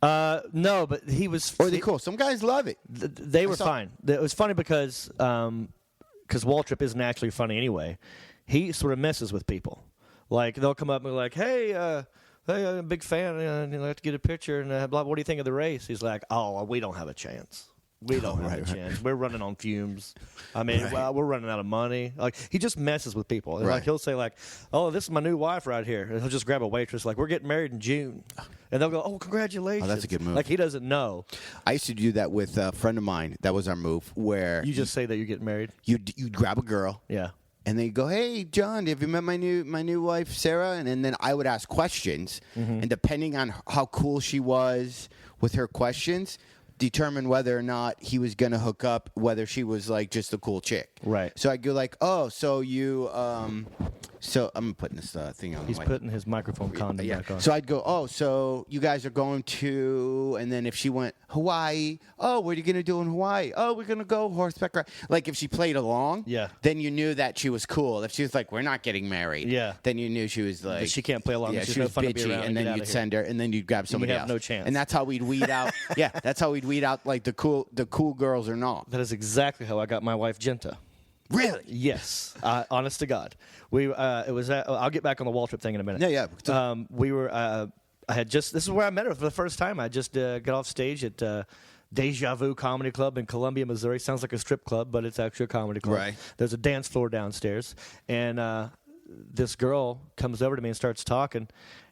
S4: No, but he was.
S5: Or are they cool? Some guys love it.
S4: They were fine. It was funny because Waltrip isn't actually funny anyway. He sort of messes with people. Like they'll come up and be like, "Hey, I'm a big fan. I'd like to get a picture." And blah. What do you think of the race? He's like, "Oh, we don't have a chance. We don't have a chance. We're running on fumes. I mean, we're running out of money." Like he just messes with people. And,
S5: Right.
S4: like he'll say like, "Oh, this is my new wife right here." And he'll just grab a waitress like, "We're getting married in June," and they'll go, "Oh, congratulations!"
S5: Oh, that's a good move.
S4: Like he doesn't know.
S5: I used to do that with a friend of mine. That was our move, where
S4: You just say that you're getting married.
S5: you'd grab a girl.
S4: Yeah.
S5: And they go, "Hey, John, have you met my new wife, Sarah?" And then I would ask questions, and depending on how cool she was, with her questions determine whether or not he was going to hook up, whether she was like just a cool chick.
S4: Right.
S5: So I'd go like, oh, so you, so I'm putting this thing on.
S4: He's putting his microphone condom back on.
S5: So I'd go, oh, so you guys are going to, and then if she went, Hawaii, oh, what are you going to do in Hawaii? Oh, we're going to go horseback ride. Like if she played along, then you knew that she was cool. If she was like, we're not getting married, then you knew she was like.
S4: But she can't play along.
S5: Yeah,
S4: She's
S5: she
S4: no
S5: was
S4: fun to be
S5: bitchy,
S4: around
S5: and then you'd send her, and then you'd grab somebody
S4: You'd have
S5: else.
S4: no chance.
S5: And that's how we'd weed out, that's how we'd weed out like the cool girls or not.
S4: That is exactly how I got my wife, Genta.
S5: Really?
S4: Yes. Honest to God. It was. I'll get back on the Waltrip thing in a minute.
S5: Yeah.
S4: We were. I had just. This is where I met her for the first time. I just got off stage at Deja Vu Comedy Club in Columbia, Missouri. Sounds like a strip club, but it's actually a comedy club.
S5: Right.
S4: There's a dance floor downstairs, and this girl comes over to me and starts talking.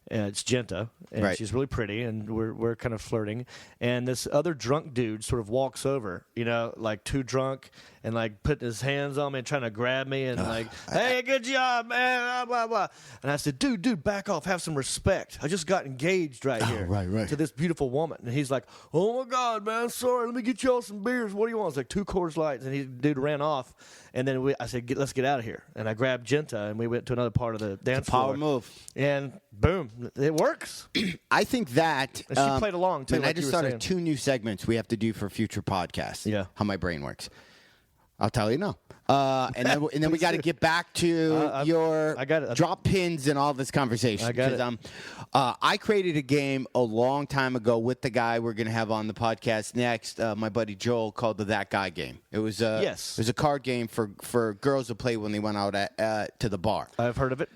S4: It's Genta, and she's really pretty, and we're kind of flirting. And this other drunk dude sort of walks over, like too drunk, and like putting his hands on me and trying to grab me, and like, hey, good job, man, blah, blah, blah. And I said, dude, back off, have some respect. I just got engaged right here to this beautiful woman. And he's like, oh, my God, man, sorry, let me get y'all some beers. What do you want? It's like 2 Coors Lights, and dude ran off. And then I said, let's get out of here. And I grabbed Genta, and we went to another part of the dance floor.
S5: Power move.
S4: And boom, it works.
S5: I think that.
S4: And she played along, too.
S5: And
S4: like
S5: I just thought of 2 new segments we have to do for future podcasts.
S4: Yeah.
S5: How my brain works. I'll tell you now. And then we got to get back to your drop pins and all this conversation.
S4: I got it.
S5: I created a game a long time ago with the guy we're going to have on the podcast next, my buddy Joel, called the That Guy game. It was it was a card game for girls to play when they went out to the bar.
S4: I've heard of it.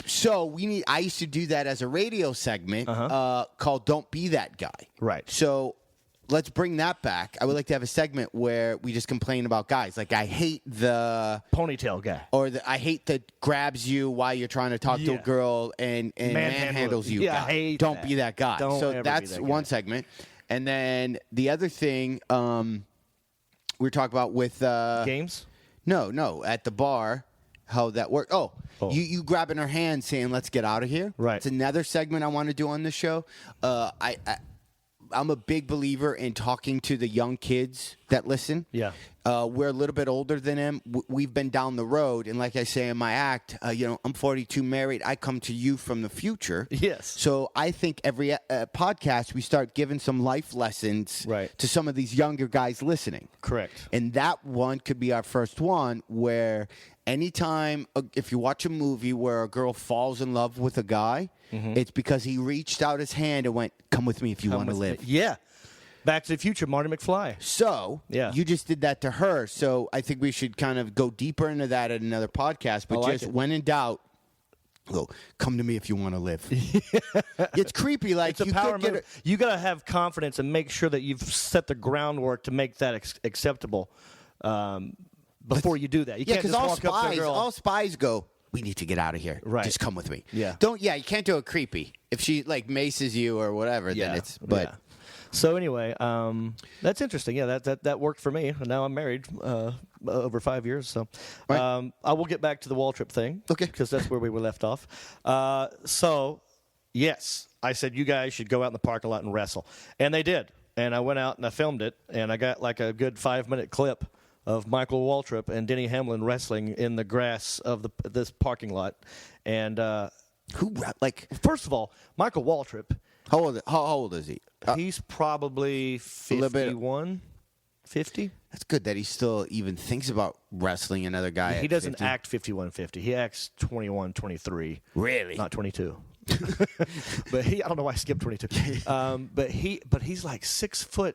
S5: So I used to do that as a radio segment called Don't Be That Guy.
S4: Right.
S5: So let's bring that back. I would like to have a segment where we just complain about guys. Like, I hate the
S4: ponytail guy,
S5: or I hate that grabs you while you're trying to talk to a girl and manhandles you.
S4: Yeah, I hate
S5: Don't
S4: that.
S5: be that guy.
S4: Don't
S5: so
S4: ever
S5: that's
S4: be that
S5: one
S4: guy.
S5: segment. And then the other thing we were talking about with
S4: games.
S5: No, at the bar. How that worked? Oh. You grabbing her hand saying, let's get out of here.
S4: Right.
S5: It's another segment I want to do on this show. I'm a big believer in talking to the young kids that listen.
S4: Yeah.
S5: We're a little bit older than them. We've been down the road. And like I say in my act, I'm 42, married. I come to you from the future.
S4: Yes.
S5: So I think every podcast we start giving some life lessons to some of these younger guys listening.
S4: Correct.
S5: And that one could be our first one where anytime, if you watch a movie where a girl falls in love with a guy, it's because he reached out his hand and went, come with me if you want to live.
S4: Yeah. Back to the Future, Marty McFly.
S5: So, you just did that to her. So I think we should kind of go deeper into that at another podcast. But when in doubt, go, come to me if you want to live. It's creepy. Like,
S4: it's a power move. You got to have confidence and make sure that you've set the groundwork to make that acceptable before you do that. You can't just walk up to a girl.
S5: All spies go, we need to get out of here.
S4: Right.
S5: Just come with me.
S4: Yeah.
S5: You can't do it creepy. If she like maces you or whatever, then it's
S4: So anyway, that's interesting. Yeah, that worked for me. And now I'm married over 5 years. So I will get back to the Waltrip thing.
S5: Okay.
S4: Because that's where we were left off. So, yes, I said you guys should go out in the parking lot and wrestle. And they did. And I went out and I filmed it. And I got like a good 5-minute clip of Michael Waltrip and Denny Hamlin wrestling in the grass of this parking lot. And first of all, Michael Waltrip.
S5: How old is he?
S4: He's probably 51, 50.
S5: That's good that he still even thinks about wrestling another guy.
S4: He doesn't act 51, 50. He acts 21, 23.
S5: Really?
S4: Not 22. But I don't know why I skipped 22. But he's like 6'3",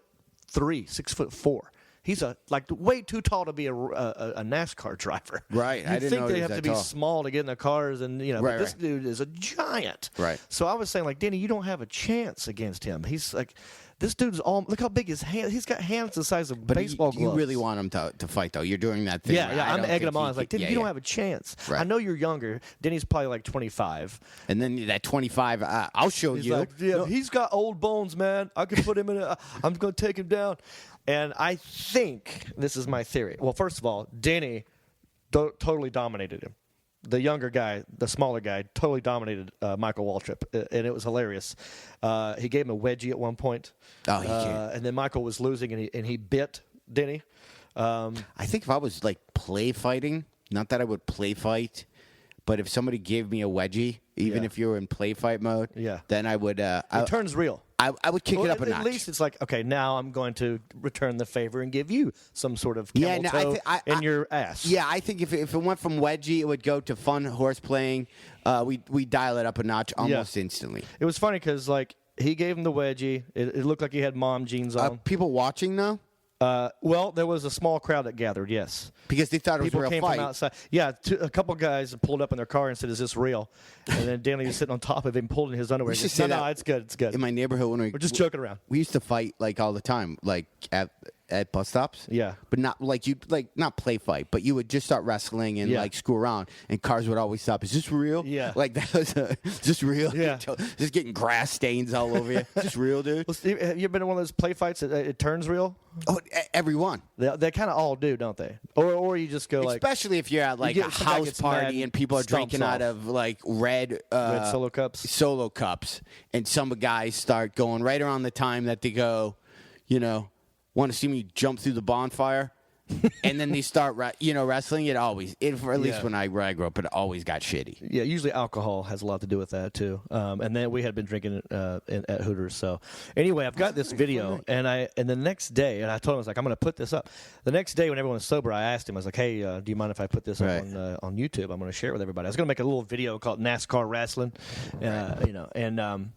S4: 6'4". He's way too tall to be a NASCAR driver.
S5: Right.
S4: I didn't think they have to be small to get in the cars, and but this dude is a giant.
S5: Right.
S4: So I was saying, like, Denny, you don't have a chance against him. He's like, this dude's look how big his hand. He's got hands the size of baseball gloves.
S5: You really want him to fight, though. You're doing that thing.
S4: Yeah. I'm egging him on. I was like, Denny, you don't have a chance.
S5: Right.
S4: I know you're younger. Denny's probably like 25.
S5: And then that 25, I'll show you.
S4: Like, he's got old bones, man. I can put him in I'm going to take him down. And I think this is my theory. Well, first of all, Denny totally dominated him. the younger guy, the smaller guy, totally dominated Michael Waltrip, and it was hilarious. He gave him a wedgie at one point.
S5: Oh, he can't.
S4: And then Michael was losing, and he bit Denny.
S5: I think if I was like play fighting, not that I would play fight, but if somebody gave me a wedgie, even if you were in play fight mode, then I would.
S4: It turns real.
S5: I would kick it up a notch.
S4: At least it's like, okay, now I'm going to return the favor and give you some sort of camel toe in your ass.
S5: Yeah, I think if it went from wedgie, it would go to fun horse playing. We dial it up a notch almost instantly.
S4: It was funny because like he gave him the wedgie. It looked like he had mom jeans on.
S5: People watching though.
S4: Well, there was a small crowd that gathered, yes.
S5: Because they thought it was a real
S4: fight. People came from outside. Yeah, a couple guys pulled up in their car and said, "Is this real?" And then Danny was sitting on top of him, pulled in his underwear.
S5: No,
S4: it's good, it's good.
S5: In my neighborhood, when
S4: we're just joking around.
S5: We used to fight like all the time, like at bus stops.
S4: Yeah.
S5: But not like not play fight, but you would just start wrestling and like screw around, and cars would always stop. Is this real?
S4: Yeah.
S5: Like that was is this real?
S4: Yeah.
S5: Just getting grass stains all over you. Is this real, dude?
S4: Well, Steve, have you been in one of those play fights that it turns real?
S5: Oh, everyone.
S4: They kind of all do, don't they? Or you just go like,
S5: especially if you're at like a house party and people are drinking out of like red
S4: Solo cups,
S5: and some guys start going right around the time that they go, want to see me jump through the bonfire, and then they start wrestling. For at least when I grew up, it always got shitty.
S4: Yeah, usually alcohol has a lot to do with that too. And then we had been drinking at Hooters. So anyway, I've got this video, and the next day, and I told him, I was like, I'm going to put this up. The next day when everyone was sober, I asked him, I was like, hey, do you mind if I put this up on YouTube? I'm going to share it with everybody. I was going to make a little video called NASCAR Wrestling, and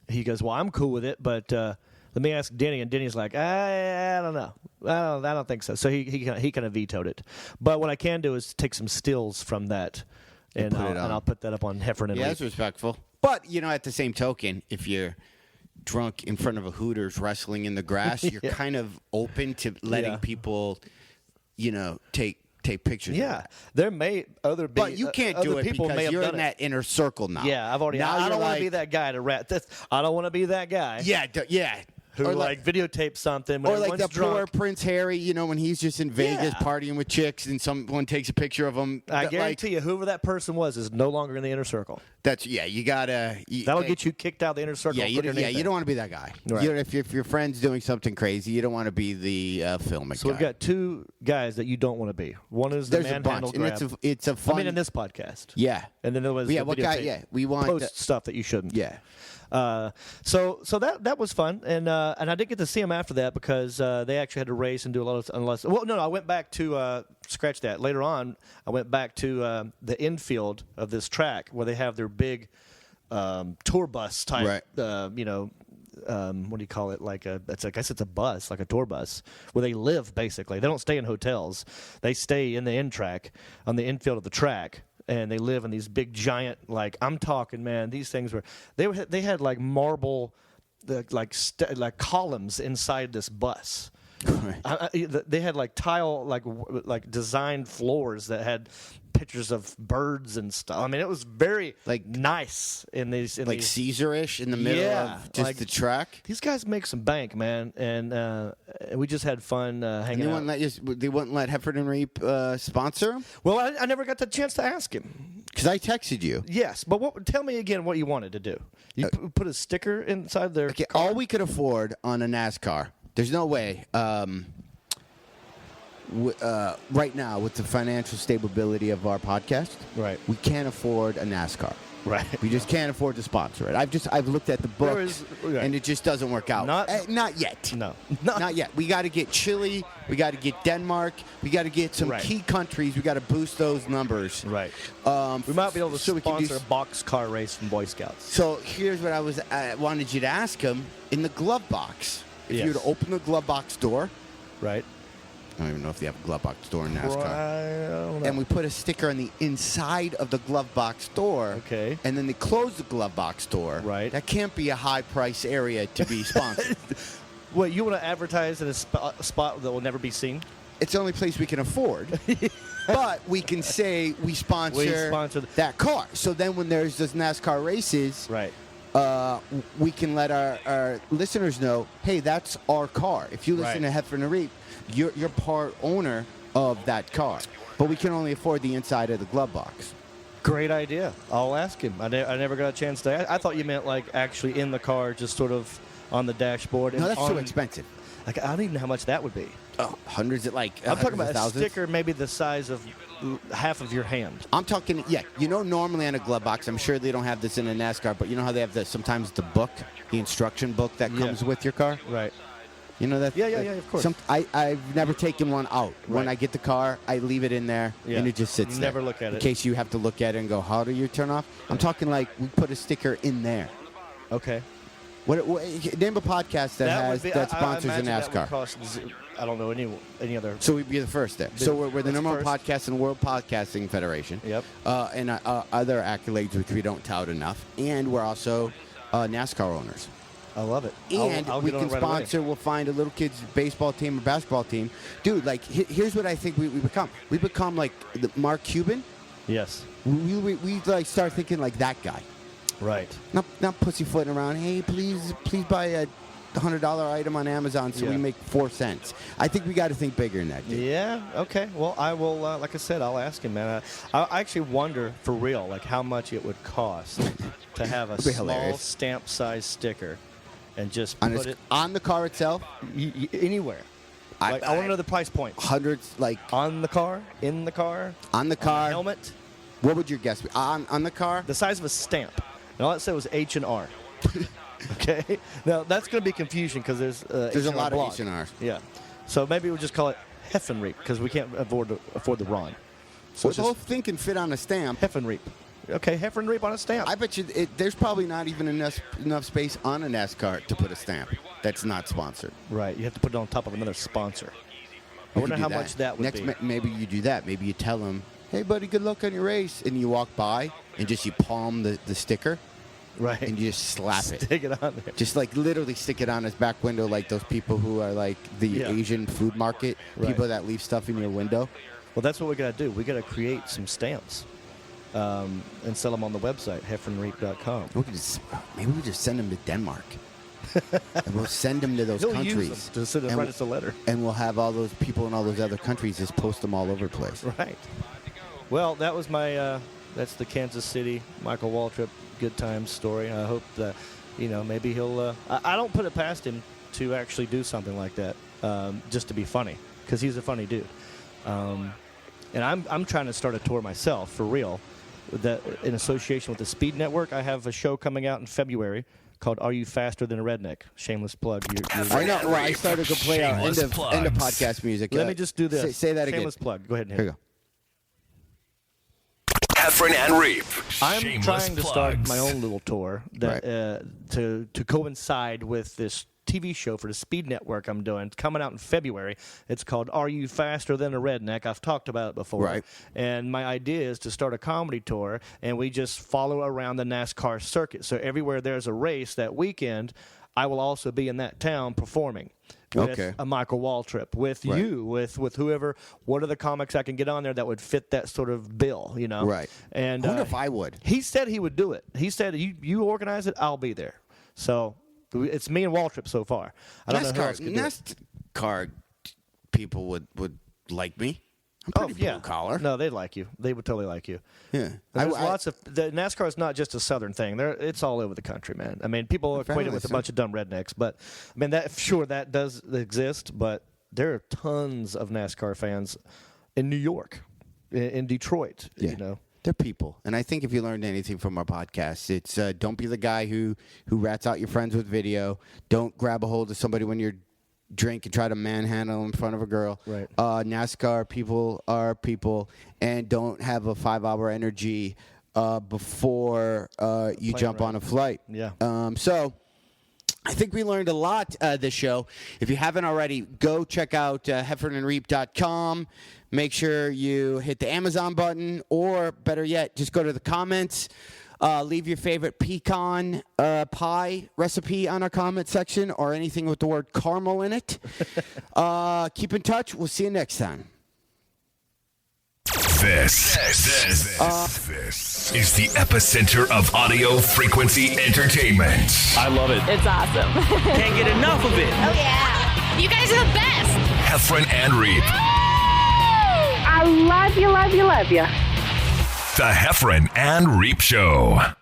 S4: he goes, well, I'm cool with it, but let me ask Denny, and Denny's like, I don't know. I don't think so. So he kind of vetoed it. But what I can do is take some stills from that, and I'll put that up on Heffron and Reep.
S5: That's respectful. But, at the same token, if you're drunk in front of a Hooters wrestling in the grass, you're kind of open to letting people, take pictures.
S4: Yeah, there may
S5: but you can't do it because you're in that inner circle now.
S4: Yeah, I've already. I don't want to be that guy to rat. I don't want to be that guy.
S5: Yeah.
S4: Who like videotape something when
S5: or like the
S4: drunk.
S5: poor Prince Harry, when he's just in Vegas partying with chicks and someone takes a picture of him.
S4: I guarantee you, whoever that person was is no longer in the inner circle.
S5: You gotta.
S4: That'll get you kicked out of the inner circle.
S5: You don't want to be that guy.
S4: Right.
S5: If your friend's doing something crazy, you don't want to be the filming.
S4: So we've got two guys that you don't want to be. One is the manhandle grab.
S5: And it's a fun.
S4: I mean, in this podcast.
S5: Yeah.
S4: And then there was
S5: what guy? Yeah, we want
S4: post stuff that you shouldn't.
S5: Yeah.
S4: So that was fun, and I did get to see them after that because they actually had to race and do a lot of well, no, I went back to scratch that. Later on, I went back to the infield of this track where they have their big tour bus type, what do you call it? I guess it's a bus, like a tour bus, where they live basically. They don't stay in hotels; they stay in the in track on the infield of the track. And they live in these big giant, I'm talking, man, these things they had like marble, like columns inside this bus.
S5: Right.
S4: They had like tile, like designed floors that had pictures of birds and stuff. I mean, it was very nice in these
S5: Caesar-ish in the middle of just the track.
S4: These guys make some bank, man, and we just had fun hanging out.
S5: They wouldn't let Heffron and Reep sponsor them?
S4: Well, I never got the chance to ask him.
S5: Because I texted you.
S4: Yes, but tell me again what you wanted to do. You put a sticker inside their car?
S5: All we could afford on a NASCAR. There's no way. Right now, with the financial stability of our podcast, we can't afford a NASCAR.
S4: Right.
S5: We just can't afford to sponsor it. I've looked at the books, and it just doesn't work out. Not yet.
S4: No.
S5: Not yet. We got to get Chile. We got to get Denmark. We got to get some key countries. We got to boost those numbers.
S4: Right. We might be able to sponsor a boxcar race from Boy Scouts.
S5: So here's what I wanted you to ask him in the glove box. If you were to open the glove box door.
S4: Right.
S5: I don't even know if they have a glove box door in NASCAR.
S4: I don't know.
S5: And we put a sticker on the inside of the glove box door.
S4: Okay.
S5: And then they close the glove box door.
S4: Right.
S5: That can't be a high price area to be sponsored.
S4: What, you want to advertise in a spot that will never be seen?
S5: It's the only place we can afford. But we can say we sponsor that car. So then when there's those NASCAR races, we can let our listeners know, hey, that's our car. If you listen to Heffron and Reep, you're part owner of that car. But we can only afford the inside of the glove box.
S4: Great idea. I'll ask him. I never got a chance to. I thought you meant like actually in the car, just sort of on the dashboard.
S5: No, that's
S4: too
S5: expensive.
S4: Like, I don't even know how much that would be.
S5: Oh, hundreds of like.
S4: I'm talking about
S5: thousands.
S4: a sticker maybe the size of half of your hand.
S5: I'm talking, yeah. Normally on a glove box, I'm sure they don't have this in a NASCAR, but you know how they have sometimes the book, the instruction book that comes with your car?
S4: Right.
S5: You know that?
S4: Yeah, of course.
S5: I've never taken one out.
S4: Right.
S5: When I get the car, I leave it in there, and it just sits
S4: You
S5: there.
S4: never look at it.
S5: In case you have to look at it and go, how do you turn off? I'm talking like we put a sticker in there.
S4: Okay.
S5: What name a podcast that sponsors a NASCAR?
S4: That would cost, I don't know any other.
S5: So we'd be the first there. So we're the number one
S4: first.
S5: podcast in the World Podcasting Federation.
S4: Yep.
S5: And other accolades which we don't tout enough. And we're also NASCAR owners.
S4: I love it.
S5: And
S4: I'll
S5: we
S4: get on
S5: can
S4: it right away.
S5: sponsor. We'll find a little kid's baseball team or basketball team. Dude, like, here's what I think we become. We become like the Mark Cuban.
S4: Yes.
S5: We like start thinking like that guy.
S4: Right.
S5: Not pussyfooting around. Hey, please buy a $100 item on Amazon so we make 4 cents. I think we got to think bigger than that, dude.
S4: Yeah. Okay. Well, I will. Like I said, I'll ask him, man. I actually wonder for real, like how much it would cost to have a small
S5: hilarious.
S4: stamp-sized sticker, and just
S5: On
S4: put it
S5: on the car itself.
S4: Anywhere. I want to know the price point.
S5: Hundreds, like
S4: On the car, in the car,
S5: on the
S4: on
S5: car.
S4: the helmet,
S5: What would your guess be? On the car?
S4: the size of a stamp. And all it said was H&R. Okay. Now that's going to be confusion because there's
S5: There's a
S4: H&R
S5: lot
S4: blog.
S5: of H&Rs.
S4: Yeah. So maybe we'll just call it Heffron Reep because we can't afford the Ron. So
S5: So the whole thing can fit on a stamp.
S4: Heffron Reep. Okay, Heffron Reep on a stamp.
S5: I bet you there's probably not even enough space on a NASCAR to put a stamp that's not sponsored.
S4: Right. You have to put it on top of another sponsor. I wonder
S5: could do
S4: how
S5: that.
S4: much that would be.
S5: Maybe you do that. Maybe you tell them, hey, buddy, good luck on your race. And you walk by and just you palm the sticker
S4: Right.
S5: and you just slap it.
S4: Stick it on there.
S5: Just like literally stick it on his back window like those people who are like the Asian food market, people that leave stuff in your window.
S4: Well, that's what we got to do. We got to create some stamps and sell them on the website, heffronreep.com.
S5: Maybe we just send them to Denmark. And we'll send them to those
S4: He'll
S5: countries.
S4: use them to send write us a letter.
S5: And we'll have all those people in all those other countries just post them all over the place.
S4: Right. Well, that was my, that's the Kansas City Michael Waltrip good times story. I hope that, maybe he'll, I don't put it past him to actually do something like that just to be funny because he's a funny dude. And I'm trying to start a tour myself for real that in association with the Speed Network. I have a show coming out in February called Are You Faster Than a Redneck? Shameless plug.
S5: I know. Well, I started to play out end of podcast music.
S4: Let me just do this.
S5: Say that again.
S4: Shameless plug. Go ahead and hit
S5: Here you
S4: it.
S5: go.
S3: Heffron and Reep.
S4: I'm
S3: Shameless
S4: trying to start
S3: plugs.
S4: my own little tour that to coincide with this TV show for the Speed Network I'm doing. It's coming out in February. It's called Are You Faster Than a Redneck? I've talked about it before.
S5: Right.
S4: And my idea is to start a comedy tour, and we just follow around the NASCAR circuit. So everywhere there's a race that weekend, I will also be in that town performing. With a Michael Waltrip, with you, with whoever. What are the comics I can get on there that would fit that sort of bill,
S5: Right.
S4: And
S5: I wonder if I would.
S4: He said he would do it. He said, you organize it, I'll be there. So it's me and Waltrip so far. I don't know who else could do it.
S5: NASCAR people would like me. I'm pretty blue collar.
S4: No, they'd like you. They would totally like you.
S5: Yeah.
S4: There's lots of the NASCAR is not just a Southern thing. It's all over the country, man. I mean, people equate it with a bunch of dumb rednecks, but I mean that does exist. But there are tons of NASCAR fans in New York, in Detroit.
S5: Yeah. They're people. And I think if you learned anything from our podcast, it's don't be the guy who rats out your friends with video. Don't grab a hold of somebody when you're drink and try to manhandle in front of a girl.
S4: Right.
S5: NASCAR people are people, and don't have a 5-hour energy before you jump on a flight.
S4: Yeah.
S5: So I think we learned a lot this show. If you haven't already, go check out heffronandreep.com. Make sure you hit the Amazon button, or better yet, just go to the comments. Leave your favorite pecan pie recipe on our comment section, or anything with the word caramel in it. Keep in touch. We'll see you next time.
S3: This is the epicenter of audio frequency entertainment.
S1: I love it.
S6: It's awesome.
S7: Can't get enough of it.
S6: Oh, yeah. You guys are the best.
S3: Heffron and Reep.
S8: I love you, love you, love you.
S3: The Heffron and Reep Show.